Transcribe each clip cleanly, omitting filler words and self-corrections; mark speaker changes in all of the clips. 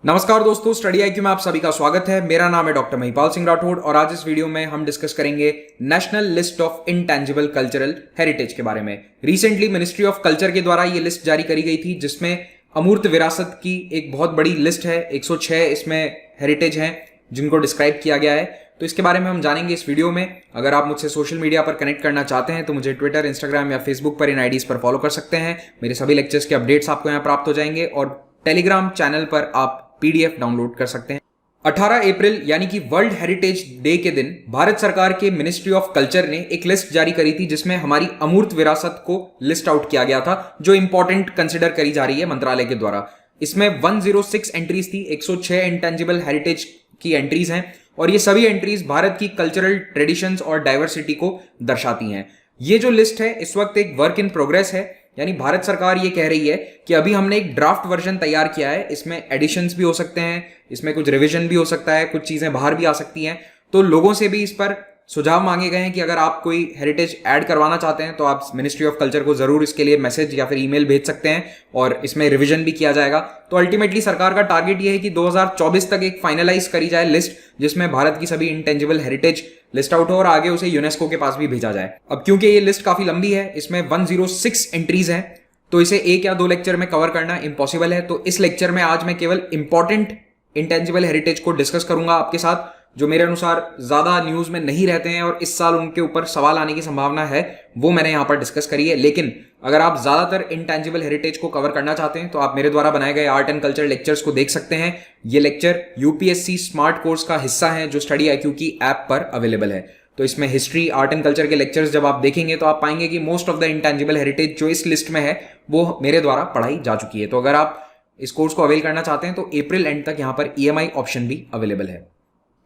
Speaker 1: नमस्कार दोस्तों, study IQ में आप सभी का स्वागत है। मेरा नाम है डॉक्टर महिपाल सिंह राठौड़ और आज इस वीडियो में हम डिस्कस करेंगे national list of intangible cultural heritage के बारे में। रिसेंटली मिनिस्ट्री ऑफ कल्चर के द्वारा ये लिस्ट जारी करी गई थी जिसमें अमूर्त विरासत की एक बहुत बड़ी लिस्ट है। 106 इसमें हेरिटेज हैं जिनको डिस्क्राइब किया गया है, तो इसके बारे में हम जानेंगे इस वीडियो में। अगर आप मुझसे सोशल मीडिया पर कनेक्ट करना चाहते हैं तो मुझे ट्विटर, इंस्टाग्राम या फेसबुक पर इन आईडीज पर फॉलो कर सकते हैं। मेरे सभी लेक्चर्स के अपडेट्स आपको यहाँ प्राप्त हो जाएंगे और टेलीग्राम चैनल पर आप पीडीएफ डाउनलोड कर सकते हैं। 18 अप्रैल यानी कि वर्ल्ड हेरिटेज डे के दिन भारत सरकार के मिनिस्ट्री ऑफ कल्चर ने एक लिस्ट जारी करी थी जिसमें हमारी अमूर्त विरासत को लिस्ट आउट किया गया था, जो इंपॉर्टेंट कंसिडर करी जा रही है मंत्रालय के द्वारा। इसमें 106 एंट्रीज थी, 106 इंटेंजिबल हेरिटेज की एंट्रीज हैं और ये सभी एंट्रीज भारत की कल्चरल ट्रेडिशंस और डाइवर्सिटी को दर्शाती हैं। ये जो लिस्ट है इस वक्त एक वर्क इन प्रोग्रेस है, यानी भारत सरकार ये कह रही है कि अभी हमने एक ड्राफ्ट वर्जन तैयार किया है, इसमें एडिशंस भी हो सकते हैं, इसमें कुछ रिवीजन भी हो सकता है, कुछ चीजें बाहर भी आ सकती हैं। तो लोगों से भी इस पर सुझाव मांगे गए हैं कि अगर आप कोई हेरिटेज ऐड करवाना चाहते हैं तो आप मिनिस्ट्री ऑफ कल्चर को जरूर इसके लिए मैसेज या फिर ईमेल भेज सकते हैं और इसमें रिवीजन भी किया जाएगा। तो अल्टीमेटली सरकार का टारगेट ये है कि 2024 तक एक फाइनलाइज करी जाए लिस्ट जिसमें भारत की सभी इंटेंजिबल हेरिटेज लिस्ट आउट हो और आगे उसे यूनेस्को के पास भी भेजा जाए। अब क्योंकि ये लिस्ट काफी लंबी है, इसमें 106 एंट्रीज हैं, तो इसे एक या दो लेक्चर में कवर करना इम्पॉसिबल है। तो इस लेक्चर में आज मैं केवल इंपॉर्टेंट इंटेंजिबल हेरिटेज को डिस्कस करूंगा आपके साथ, जो मेरे अनुसार ज्यादा न्यूज में नहीं रहते हैं और इस साल उनके ऊपर सवाल आने की संभावना है, वो मैंने यहां पर डिस्कस करी है। लेकिन अगर आप ज्यादातर इंटेंजिबल हेरिटेज को कवर करना चाहते हैं तो आप मेरे द्वारा बनाए गए आर्ट एंड कल्चर लेक्चर्स को देख सकते हैं। ये लेक्चर यूपीएससी स्मार्ट कोर्स का हिस्सा है जो स्टडी आईक्यू की ऐप पर अवेलेबल है। तो इसमें हिस्ट्री, आर्ट एंड कल्चर के लेक्चर्स जब आप देखेंगे तो आप पाएंगे कि most of the intangible heritage जो इस लिस्ट में है वो मेरे द्वारा पढ़ाई जा चुकी है। तो अगर आप इस कोर्स को अवेल करना चाहते हैं तो अप्रैल एंड तक यहां पर ईएमआई ऑप्शन भी अवेलेबल है।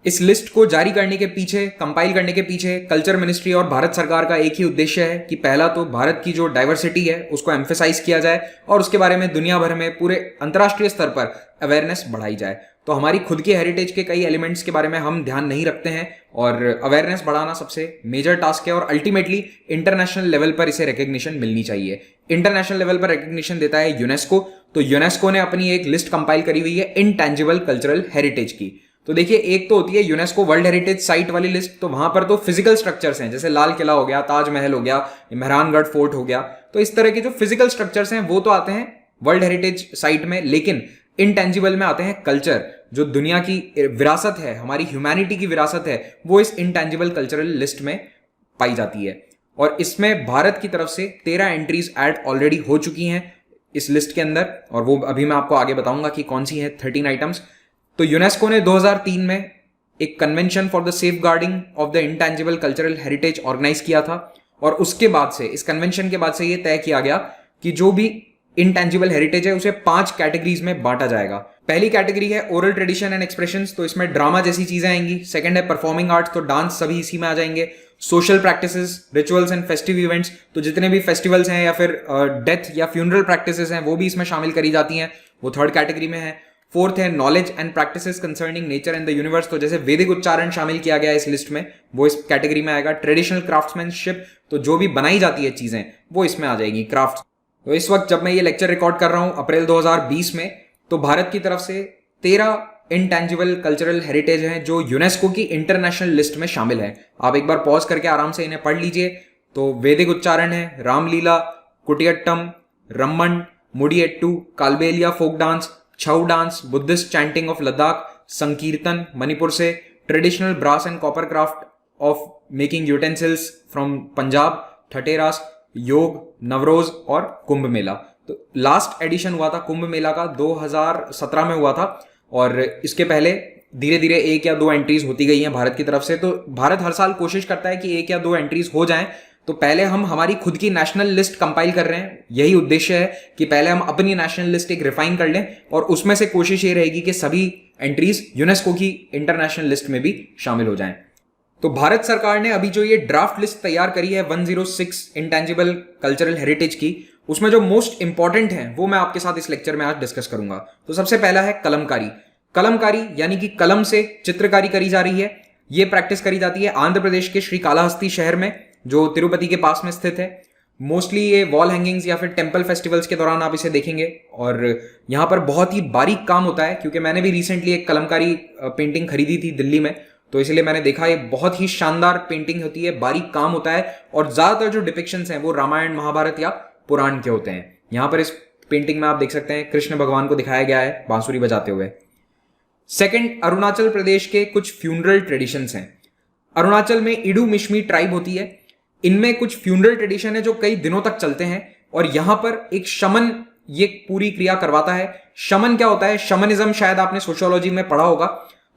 Speaker 1: इस लिस्ट को जारी करने के पीछे, कंपाइल करने के पीछे कल्चर मिनिस्ट्री और भारत सरकार का एक ही उद्देश्य है कि पहला तो भारत की जो डाइवर्सिटी है उसको एम्फेसाइज किया जाए और उसके बारे में दुनिया भर में पूरे अंतर्राष्ट्रीय स्तर पर अवेयरनेस बढ़ाई जाए। तो हमारी खुद की हेरिटेज के कई एलिमेंट्स के बारे में हम ध्यान नहीं रखते हैं और अवेयरनेस बढ़ाना सबसे मेजर टास्क है और अल्टीमेटली इंटरनेशनल लेवल पर इसे रिकग्निशन मिलनी चाहिए। इंटरनेशनल लेवल पर रिकग्निशन देता है यूनेस्को। तो यूनेस्को ने अपनी एक लिस्ट कंपाइल करी हुई है इंटेंजिबल कल्चरल हेरिटेज की। तो देखिए, एक तो होती है यूनेस्को वर्ल्ड हेरिटेज साइट वाली लिस्ट, तो वहां पर तो फिजिकल स्ट्रक्चर्स हैं, जैसे लाल किला हो गया, ताजमहल हो गया, मेहरानगढ़ फोर्ट हो गया। तो इस तरह के जो फिजिकल स्ट्रक्चर्स हैं वो तो आते हैं वर्ल्ड हेरिटेज साइट में, लेकिन इंटेंजिबल में आते हैं कल्चर। जो दुनिया की विरासत है, हमारी ह्यूमैनिटी की विरासत है, वो इस इंटेंजिबल कल्चरल लिस्ट में पाई जाती है। और इसमें भारत की तरफ से 13 एंट्रीज ऐड ऑलरेडी हो चुकी हैं इस लिस्ट के अंदर, और वो अभी मैं आपको आगे बताऊंगा कि कौन सी है 13 आइटम्स। तो यूनेस्को ने 2003 में एक convention for the safeguarding of the intangible cultural heritage organise किया था और उसके बाद से, इस कन्वेंशन के बाद से ये तय किया गया कि जो भी इंटेंजिबल हेरिटेज है उसे 5 कैटेगरीज में बांटा जाएगा। पहली कैटेगरी है ओरल ट्रेडिशन एंड एक्सप्रेशंस, तो इसमें ड्रामा जैसी चीजें आएंगी। सेकंड है परफॉर्मिंग आर्ट्स, तो डांस सभी इसी में आ जाएंगे। Social practices, rituals and festive events, तो जितने भी फेस्टिवल्स हैं या फिर डेथ या फ्यूनरल प्रैक्टिसेस हैं वो भी इसमें शामिल करी जाती हैं, वो थर्ड कैटेगरी में है। फोर्थ है knowledge and practices concerning nature and the universe, तो जैसे वैदिक उच्चारण शामिल किया गया है इस लिस्ट में, वो इस कैटेगरी में आएगा। ट्रेडिशनल क्राफ्ट्समैनशिप, तो जो भी बनाई जाती है चीजें वो इसमें आ जाएगी, क्राफ्ट। तो इस वक्त जब मैं ये लेक्चर रिकॉर्ड कर रहा हूं अप्रैल 2020 में, तो भारत की तरफ से 13 इंटेंजिबल कल्चरल हेरिटेज हैं जो यूनेस्को की इंटरनेशनल लिस्ट में शामिल है। आप एक बार पॉज करके आराम से इन्हें पढ़ लीजिए। तो वैदिक उच्चारण है, Ramlila, Kutiyattam, Ramman, Mudiyettu, Kalbelia folk dance, Chhau dance, Buddhist chanting of Ladakh, Sankirtan Manipur से, traditional brass and copper craft of making utensils from Punjab, Thatheras, yoga, Navroz और कुंभ मेला। तो लास्ट एडिशन हुआ था कुंभ मेला का 2017 में हुआ था और इसके पहले धीरे धीरे 1 या 2 एंट्रीज होती गई हैं भारत की तरफ से। तो भारत हर साल कोशिश करता है कि 1 या 2 एंट्रीज हो जाएं। तो पहले हम हमारी खुद की नेशनल लिस्ट कंपाइल कर रहे हैं, यही उद्देश्य है कि पहले हम अपनी नेशनल लिस्ट एक रिफाइन कर लें और उसमें से कोशिश ये रहेगी कि सभी एंट्रीज यूनेस्को की इंटरनेशनल लिस्ट में भी शामिल हो जाएं। तो भारत सरकार ने अभी जो ये ड्राफ्ट लिस्ट तैयार करी है 106 इंटेंजिबल कल्चरल हेरिटेज की, उसमें जो मोस्ट इंपॉर्टेंट है वो मैं आपके साथ इस लेक्चर में आज डिस्कस करूंगा। तो सबसे पहला है कलमकारी। कलमकारी यानी कि कलम से चित्रकारी करी जा रही है। ये प्रैक्टिस करी जाती है आंध्र प्रदेश के श्रीकालाहस्ती शहर में, जो तिरुपति के पास में स्थित है। मोस्टली ये वॉल हैंगिंग्स या फिर टेम्पल फेस्टिवल्स के दौरान आप इसे देखेंगे। और यहाँ पर बहुत ही बारीक काम होता है, क्योंकि मैंने भी रिसेंटली एक कलमकारी पेंटिंग खरीदी थी दिल्ली में, तो इसलिए मैंने देखा ये बहुत ही शानदार पेंटिंग होती है, बारीक काम होता है और ज्यादातर जो डिपिक्शंस हैं वो रामायण महाभारत या पुराण के होते हैं। यहाँ पर इस पेंटिंग में आप देख सकते हैं कृष्ण भगवान को दिखाया गया है बांसुरी बजाते हुए। सेकंड, अरुणाचल प्रदेश के कुछ फ्यूनरल ट्रेडिशंस हैं। अरुणाचल में इडू मिश्मी ट्राइब होती है, इनमें कुछ फ्यूनरल ट्रेडिशन है जो कई दिनों तक चलते हैं और यहां पर एक शमन ये पूरी क्रिया करवाता है। शमन क्या होता है? शमनिज्म शायद आपने सोशियोलॉजी में पढ़ा होगा।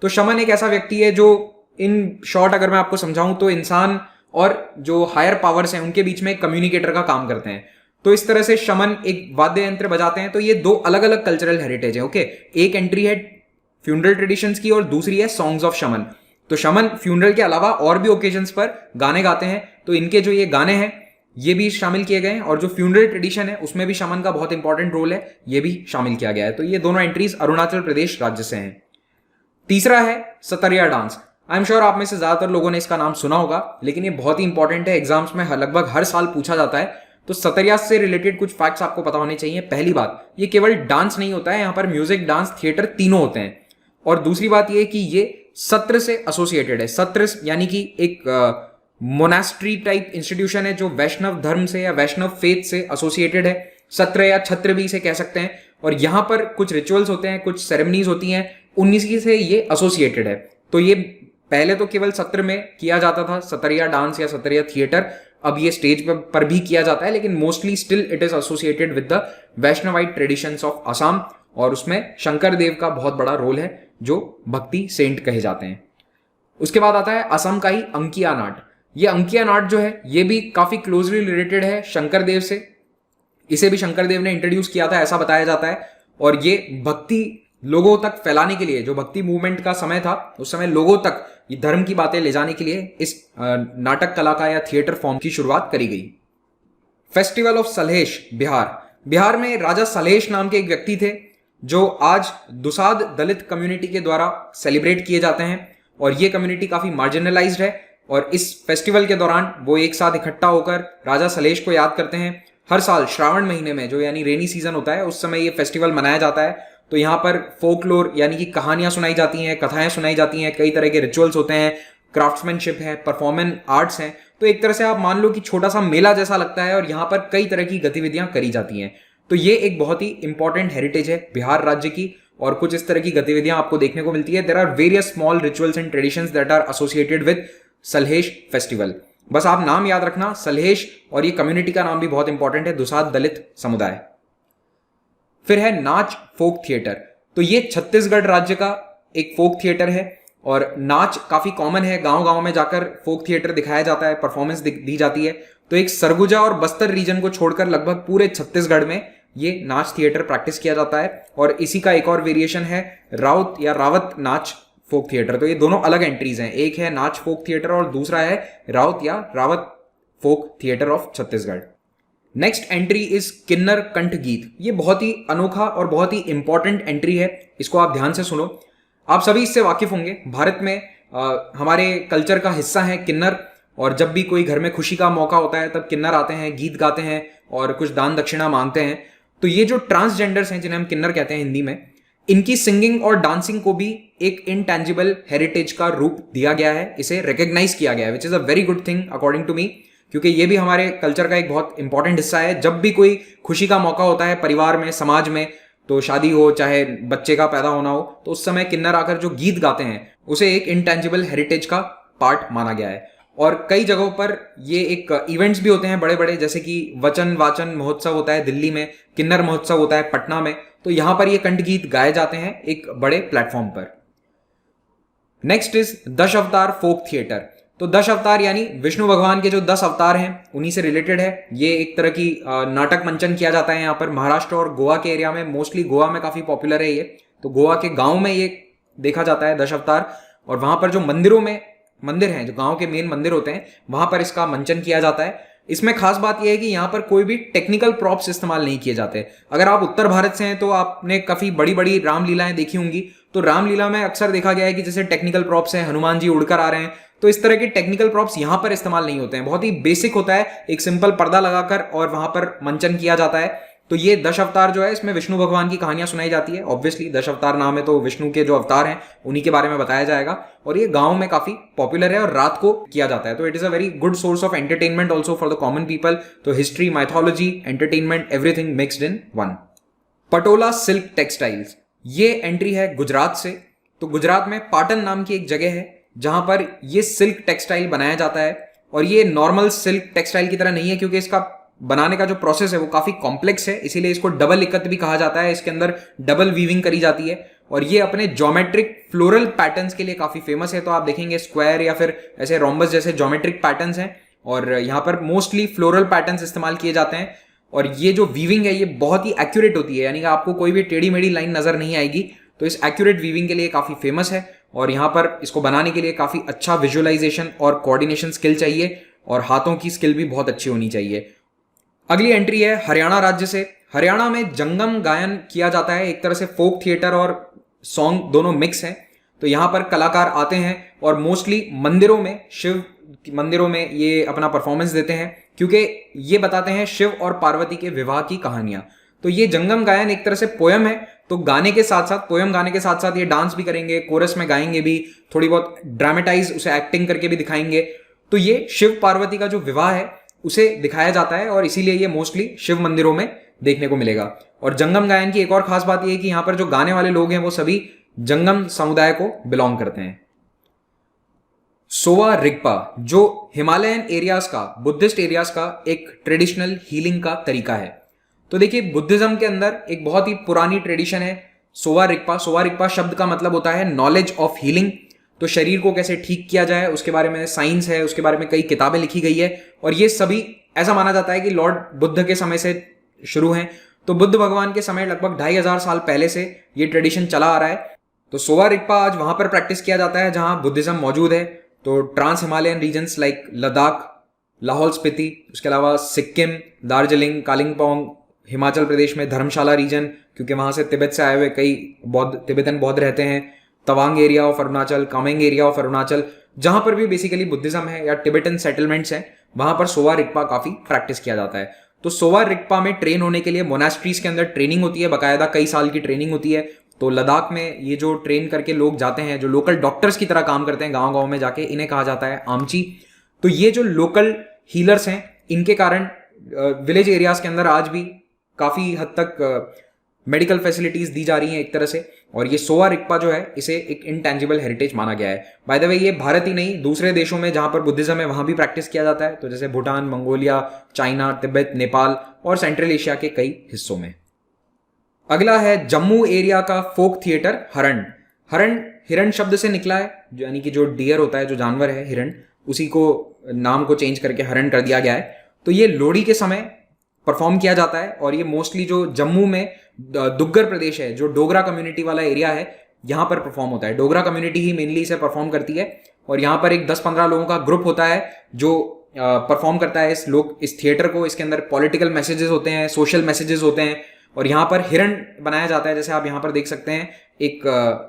Speaker 1: तो शमन एक ऐसा व्यक्ति है जो, इन शॉर्ट अगर मैं आपको समझाऊं तो, इंसान और जो हायर पावर्स हैं उनके बीच में कम्युनिकेटर का काम करते हैं। तो इस तरह से शमन एक वाद्य यंत्र बजाते हैं। तो ये दो अलग अलग कल्चरल हेरिटेज है। ओके, एक एंट्री है फ्यूनरल ट्रेडिशंस की और दूसरी है सॉन्ग्स ऑफ शमन। तो शमन फ्यूनरल के अलावा और भी ओकेजन्स पर गाने गाते हैं, तो इनके जो ये गाने हैं ये भी शामिल किए गए हैं और जो फ्यूनरल ट्रेडिशन है उसमें भी शमन का बहुत इंपॉर्टेंट रोल है, ये भी शामिल किया गया है। तो ये दोनों एंट्रीज अरुणाचल प्रदेश राज्य से हैं। तीसरा है सतरिया डांस। आई एम श्योर आप में से ज्यादातर लोगों ने इसका नाम सुना होगा, लेकिन ये बहुत ही इंपॉर्टेंट है, एग्जाम्स में लगभग हर साल पूछा जाता है। तो सतरिया से रिलेटेड कुछ फैक्ट्स आपको पता होने चाहिए। पहली बात, ये केवल डांस नहीं होता है, यहाँ पर म्यूजिक, डांस, थिएटर तीनों होते हैं। और दूसरी बात ये कि ये सत्र से एसोसिएटेड है। सत्र यानी कि एक मोनास्ट्री टाइप इंस्टीट्यूशन है जो वैष्णव धर्म से या वैष्णव फेथ से एसोसिएटेड है। सत्र या छत्र भी इसे कह सकते हैं। और यहां पर कुछ रिचुअल्स होते हैं, कुछ सेरेमनीज होती हैं, 19 से ये एसोसिएटेड है। तो ये पहले तो केवल सत्र में किया जाता था, सतरिया डांस या सतरिया थिएटर। अब ये स्टेज पर भी किया जाता है, लेकिन mostly still it is associated with the Vaishnavite traditions of Assam. और उसमें शंकर देव का बहुत बड़ा रोल है जो भक्ति सेंट कहे जाते हैं। उसके बाद आता है असम का ही अंकिया नाट। ये अंकिया नाट जो है ये भी काफी क्लोजली रिलेटेड है शंकर देव से। इसे भी शंकर देव ने इंट्रोड्यूस किया था ऐसा बताया जाता है। और ये भक्ति लोगों तक फैलाने के लिए, जो भक्ति मूवमेंट का समय था उस समय लोगों तक ये धर्म की बातें ले जाने के लिए इस नाटक कला का या थिएटर फॉर्म की शुरुआत करी गई। Festival of Salhesh, Bihar. बिहार में राजा सलहेश नाम के एक व्यक्ति थे जो आज दुसाद दलित कम्युनिटी के द्वारा सेलिब्रेट किए जाते हैं। और ये कम्युनिटी काफी मार्जिनलाइज्ड है और इस फेस्टिवल के दौरान वो एक साथ इकट्ठा होकर राजा सलहेश को याद करते हैं। हर साल श्रावण महीने में, जो यानी रेनी सीजन होता है, उस समय ये फेस्टिवल मनाया जाता है। तो यहाँ पर फोकलोर यानी कि कहानियां सुनाई जाती हैं, कथाएं सुनाई जाती हैं, कई तरह के रिचुअल्स होते हैं, क्राफ्ट्समैनशिप है, परफॉर्मेंस आर्ट्स हैं। तो एक तरह से आप मान लो कि छोटा सा मेला जैसा लगता है और यहाँ पर कई तरह की गतिविधियां करी जाती हैं। तो ये एक बहुत ही इंपॉर्टेंट हेरिटेज है बिहार राज्य की और कुछ इस तरह की गतिविधियां आपको देखने को मिलती है। There are various small rituals and traditions that are associated with Salhesh festival. बस आप नाम याद रखना, सलहेश, और ये कम्युनिटी का नाम भी बहुत इंपॉर्टेंट है, दुसाद दलित समुदाय। फिर है नाच फोक थिएटर। तो ये छत्तीसगढ़ राज्य का एक फोक थिएटर है और नाच काफी कॉमन है, गांव गांव में जाकर फोक थिएटर दिखाया जाता है, परफॉर्मेंस दी जाती है। तो एक सरगुजा और बस्तर रीजन को छोड़कर लगभग पूरे छत्तीसगढ़ में ये नाच थिएटर प्रैक्टिस किया जाता है। और इसी का एक और वेरिएशन है राउत या रावत नाच फोक थिएटर। तो ये दोनों अलग एंट्रीज हैं, एक है नाच फोक थिएटर और दूसरा है राउत या Rawat folk theatre of Chhattisgarh. Next entry is किन्नर कंठ गीत। ये बहुत ही अनोखा और बहुत ही इंपॉर्टेंट एंट्री है, इसको आप ध्यान से सुनो। आप सभी इससे वाकिफ होंगे, भारत में हमारे कल्चर का हिस्सा है किन्नर। और जब भी कोई घर में खुशी का मौका होता है तब किन्नर आते हैं, गीत गाते हैं और कुछ दान दक्षिणा मांगते हैं। तो ये जो ट्रांसजेंडर्स हैं जिन्हें हम किन्नर कहते हैं हिंदी में, इनकी सिंगिंग और डांसिंग को भी एक इनटैंजिबल हेरिटेज का रूप दिया गया है, इसे रिकॉग्नाइज किया गया है, which is a very good thing according to me, क्योंकि ये भी हमारे कल्चर का एक बहुत इंपॉर्टेंट हिस्सा है। जब भी कोई खुशी का मौका होता है परिवार में, समाज में, तो शादी हो चाहे बच्चे का पैदा होना हो, तो उस समय किन्नर आकर जो गीत गाते हैं उसे एक इनटैंजिबल हेरिटेज का पार्ट माना गया है। और कई जगहों पर ये एक इवेंट्स भी होते हैं बड़े बड़े, जैसे कि वचन वाचन महोत्सव होता है दिल्ली में, किन्नर महोत्सव होता है पटना में। तो यहां पर ये कंठ गीत गाए जाते हैं एक बड़े प्लेटफॉर्म पर। नेक्स्ट इज दश अवतार फोक थिएटर। तो दश अवतार यानी विष्णु भगवान के जो 10 अवतार हैं उन्हीं से रिलेटेड है। ये एक तरह की नाटक मंचन किया जाता है यहाँ पर महाराष्ट्र और गोवा के एरिया में, मोस्टली गोवा में काफी पॉपुलर है ये। तो गोवा के गांव में ये देखा जाता है दश अवतार, और वहां पर जो मंदिरों में मंदिर हैं, जो गांव के मेन मंदिर होते हैं, वहां पर इसका मंचन किया जाता है। इसमें खास बात यह है कि यहाँ पर कोई भी टेक्निकल प्रॉप्स इस्तेमाल नहीं किए जाते। अगर आप उत्तर भारत से हैं तो आपने काफी बड़ी बड़ी रामलीलाएं देखी होंगी, तो रामलीला में अक्सर देखा गया है कि जैसे टेक्निकल प्रॉप्स हैं, हनुमान जी उड़कर आ रहे हैं, तो इस तरह के टेक्निकल प्रॉप्स यहां पर इस्तेमाल नहीं होते हैं। बहुत ही बेसिक होता है, एक सिंपल पर्दा लगाकर और वहां पर मंचन किया जाता है। तो ये 10 अवतार जो है, इसमें विष्णु भगवान की कहानियां सुनाई जाती है। ऑब्वियसली 10 अवतार नाम है तो विष्णु के जो अवतार हैं उन्हीं के बारे में बताया जाएगा, और ये गांव में काफी पॉपुलर है और रात को किया जाता है। तो it is a very good source of entertainment also for the common people. तो history, mythology, entertainment, everything mixed in one. Patola silk textiles, ये एंट्री है गुजरात से। तो गुजरात में पाटन नाम की एक जगह है जहां पर ये सिल्क टेक्सटाइल बनाया जाता है, और ये नॉर्मल सिल्क टेक्सटाइल की तरह नहीं है, क्योंकि इसका बनाने का जो प्रोसेस है वो काफी कॉम्प्लेक्स है, इसीलिए इसको डबल इकत भी कहा जाता है। इसके अंदर डबल वीविंग करी जाती है, और ये अपने ज्योमेट्रिक फ्लोरल पैटर्न्स के लिए काफी फेमस है। तो आप देखेंगे स्क्वायर या फिर ऐसे रोम्बस जैसे ज्योमेट्रिक पैटर्न्स हैं, और यहाँ पर मोस्टली फ्लोरल पैटर्न्स इस्तेमाल किए जाते हैं। और ये जो वीविंग है ये बहुत ही एक्यूरेट होती है, यानी कि आपको कोई भी टेढ़ी मेढ़ी लाइन नजर नहीं आएगी। तो इस एक्यूरेट वीविंग के लिए काफी फेमस है, और यहाँ पर इसको बनाने के लिए काफी अच्छा विजुअलाइजेशन और कोऑर्डिनेशन स्किल चाहिए, और हाथों की स्किल भी बहुत अच्छी होनी चाहिए। अगली एंट्री है हरियाणा राज्य से। हरियाणा में जंगम गायन किया जाता है, एक तरह से फोक थिएटर और सॉन्ग दोनों मिक्स हैं। तो यहाँ पर कलाकार आते हैं और मोस्टली मंदिरों में, शिव मंदिरों में ये अपना परफॉर्मेंस देते हैं, क्योंकि ये बताते हैं शिव और पार्वती के विवाह की कहानियां। तो ये जंगम गायन एक तरह से पोयम है, तो गाने के साथ साथ, पोयम गाने के साथ साथ ये डांस भी करेंगे, कोरस में गाएंगे भी, थोड़ी बहुत ड्रामेटाइज उसे एक्टिंग करके भी दिखाएंगे। तो ये शिव पार्वती का जो विवाह है उसे दिखाया जाता है, और इसीलिए ये मोस्टली शिव मंदिरों में देखने को मिलेगा। और जंगम गायन की एक और खास बात यह है कि यहां पर जो गाने वाले लोग हैं वो सभी जंगम समुदाय को बिलोंग करते हैं। सोवा रिगपा, जो हिमालयन एरियाज का, बुद्धिस्ट एरियाज का एक ट्रेडिशनल हीलिंग का तरीका है। तो देखिए, बुद्धिज्म के अंदर एक बहुत ही पुरानी ट्रेडिशन है सोवा रिगपा। सोवा रिगपा शब्द का मतलब होता है नॉलेज ऑफ हीलिंग। तो शरीर को कैसे ठीक किया जाए उसके बारे में साइंस है, उसके बारे में कई किताबें लिखी गई है, और ये सभी ऐसा माना जाता है कि लॉर्ड बुद्ध के समय से शुरू हैं। तो बुद्ध भगवान के समय लगभग 2500 साल पहले से ये ट्रेडिशन चला आ रहा है। तो सोवा रिगपा आज वहां पर प्रैक्टिस किया जाता है जहां बुद्धिज्म मौजूद है। तो trans Himalayan regions like Ladakh, Lahaul Spiti, उसके अलावा सिक्किम, दार्जिलिंग, कालिंगपोंग, हिमाचल प्रदेश में धर्मशाला रीजन, क्योंकि वहां से तिब्बत से आए हुए कई तिब्बतन बौद्ध रहते हैं, Tawang area of Arunachal, Kameng area of Arunachal, जहां पर भी बेसिकली बुद्धिज्म है या टिबेटन सेटलमेंट्स हैं, वहां पर सोवा रिगपा काफी प्रैक्टिस किया जाता है। तो सोवा रिगपा में ट्रेन होने के लिए मोनास्ट्रीज के अंदर ट्रेनिंग होती है, बाकायदा कई साल की ट्रेनिंग होती है। तो लद्दाख में ये जो ट्रेन करके लोग जाते हैं, जो लोकल डॉक्टर्स की तरह काम करते हैं गांव गांव में जाके, इन्हें कहा जाता है आमची। तो ये जो लोकल हीलर्स हैं, इनके कारण विलेज एरियाज के अंदर आज भी काफी हद तक मेडिकल फैसिलिटीज दी जा रही हैं एक तरह से। और ये सोवा रिगपा जो है, इसे एक इंटेंजिबल हेरिटेज माना गया है। बाय द वे, ये भारत ही नहीं, दूसरे देशों में जहां पर बुद्धिज्म है वहां भी प्रैक्टिस किया जाता है। तो जैसे भूटान, मंगोलिया, चाइना, तिब्बत, नेपाल और सेंट्रल एशिया के कई हिस्सों में। अगला है जम्मू एरिया का फोक थिएटर हरण। हरण हिरण शब्द से निकला है, यानी कि जो डियर होता है, जो जानवर है हिरण, उसी को नाम को चेंज करके हरण कर दिया गया है। तो ये लोहड़ी के समय परफॉर्म किया जाता है, और ये मोस्टली जो जम्मू में दुग्गर प्रदेश है, जो डोगरा कम्युनिटी वाला एरिया है, यहाँ पर परफॉर्म होता है। डोगरा कम्युनिटी ही मेनली इसे परफॉर्म करती है, और यहाँ पर एक 10-15 लोगों का ग्रुप होता है जो परफॉर्म करता है इस थिएटर को। इसके अंदर पॉलिटिकल मैसेजेस होते हैं, सोशल मैसेजेस होते हैं, और यहाँ पर हिरण बनाया जाता है। जैसे आप यहाँ पर देख सकते हैं, एक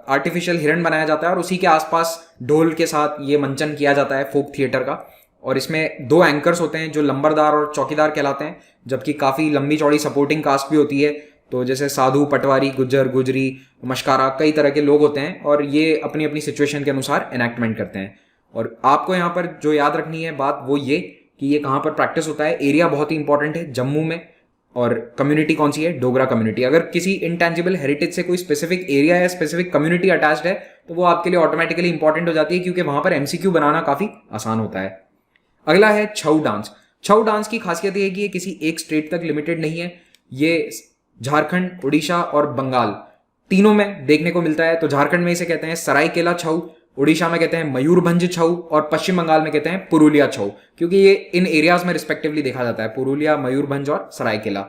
Speaker 1: आर्टिफिशियल हिरण बनाया जाता है, और उसी के आसपास ढोल के साथ ये मंचन किया जाता है फोक थिएटर का। और इसमें 2 एंकर्स होते हैं जो लंबरदार और चौकीदार कहलाते हैं, जबकि काफ़ी लंबी चौड़ी सपोर्टिंग कास्ट भी होती है। तो जैसे साधु, पटवारी, गुज्जर, गुजरी, मशकारा, कई तरह के लोग होते हैं, और ये अपनी अपनी सिचुएशन के अनुसार एनैक्टमेंट करते हैं। और आपको यहाँ पर जो याद रखनी है बात, वो ये कि ये कहाँ पर प्रैक्टिस होता है। एरिया बहुत ही इंपॉर्टेंट है जम्मू में, और कम्युनिटी कौन सी है? डोगरा कम्युनिटी। अगर किसी इंटेंजिबल हेरिटेज से कोई स्पेसिफिक एरिया या स्पेसिफिक कम्युनिटी अटैच्ड है तो वो आपके लिए ऑटोमेटिकली इंपॉर्टेंट हो जाती है, क्योंकि वहां पर एमसीक्यू बनाना काफी आसान होता है। अगला है छऊ डांस। छऊ डांस की खासियत ये है कि ये किसी एक स्टेट तक लिमिटेड नहीं है, ये झारखंड, उड़ीसा और बंगाल तीनों में देखने को मिलता है। तो झारखंड में इसे कहते हैं सरायकेला छऊ, उड़ीसा में कहते हैं मयूरभंज छऊ, और पश्चिम बंगाल में कहते हैं पुरुलिया छऊ, क्योंकि ये इन एरियाज में रिस्पेक्टिवली देखा जाता है, पुरुलिया, मयूरभंज और सरायकेला।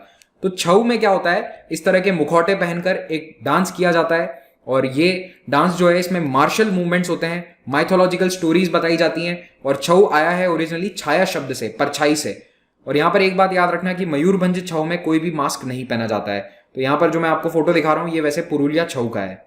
Speaker 1: तो छऊ में क्या होता है, इस तरह के मुखौटे पहनकर एक डांस किया जाता है, और ये डांस जो है इसमें मार्शल मूवमेंट्स होते हैं, माइथोलॉजिकल स्टोरीज बताई जाती हैं। और छऊ आया है ओरिजिनली छाया शब्द से, परछाई से। और यहाँ पर एक बात याद रखना कि मयूरभंज छऊ में कोई भी मास्क नहीं पहना जाता है। तो यहाँ पर जो मैं आपको फोटो दिखा रहा हूँ ये वैसे पुरुलिया छऊ का है।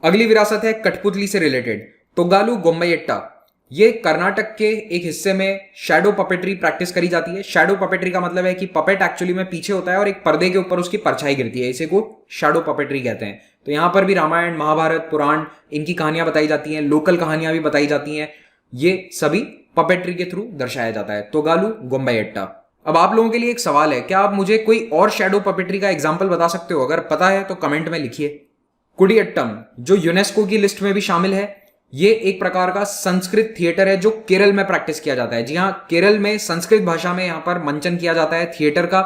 Speaker 1: अगली विरासत है कठपुतली से रिलेटेड, तोगालू गोम्बैयट्टा। ये कर्नाटक के एक हिस्से में शैडो पपेट्री प्रैक्टिस करी जाती है। शैडो पपेट्री का मतलब है कि पपेट एक्चुअली में पीछे होता है और एक पर्दे के ऊपर उसकी परछाई गिरती है, इसे को शैडो पपेट्री कहते हैं। तो यहाँ पर भी रामायण, महाभारत, पुराण, इनकी कहानियां बताई जाती हैं, लोकल कहानियां भी बताई जाती हैं। ये सभी पपेट्री के थ्रू दर्शाया जाता है, तोगालू गोम्बैयट्टा। अब आप लोगों के लिए एक सवाल है, क्या आप मुझे कोई और शैडो पपेट्री का एग्जाम्पल बता सकते हो? अगर पता है तो कमेंट में लिखिए। कुडियट्टम, जो यूनेस्को की लिस्ट में भी शामिल है, ये एक प्रकार का संस्कृत थिएटर है जो केरल में प्रैक्टिस किया जाता है। जी हाँ, केरल में संस्कृत भाषा में यहाँ पर मंचन किया जाता है थिएटर का,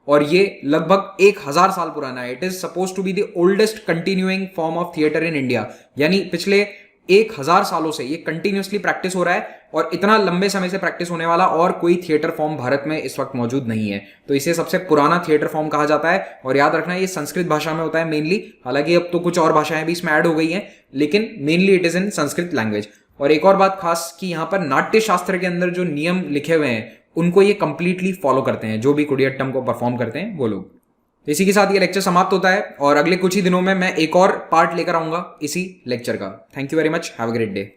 Speaker 1: और ये लगभग 1000 साल पुराना है। It is suppose to be the oldest continuing form of theatre in India, यानी पिछले 1000 सालों से ये कंटिन्यूसली प्रैक्टिस हो रहा है, और इतना लंबे समय से प्रैक्टिस होने वाला और कोई थिएटर फॉर्म भारत में इस वक्त मौजूद नहीं है। तो इसे सबसे पुराना थिएटर फॉर्म कहा जाता है। और याद रखना ये संस्कृत भाषा में होता है मेनली, हालांकि अब तो कुछ और भाषाएं भी इसमें ऐड हो गई हैं, लेकिन mainly it is in Sanskrit language. और एक और बात खास कि यहाँ पर नाट्य शास्त्र के अंदर जो नियम लिखे हुए हैं उनको ये कंप्लीटली फॉलो करते हैं, जो भी कुडियट्टम को परफॉर्म करते हैं वो लोग। इसी के साथ ये लेक्चर समाप्त होता है, और अगले कुछ ही दिनों में मैं एक और पार्ट लेकर आऊंगा इसी लेक्चर का। Thank you very much, have a great day.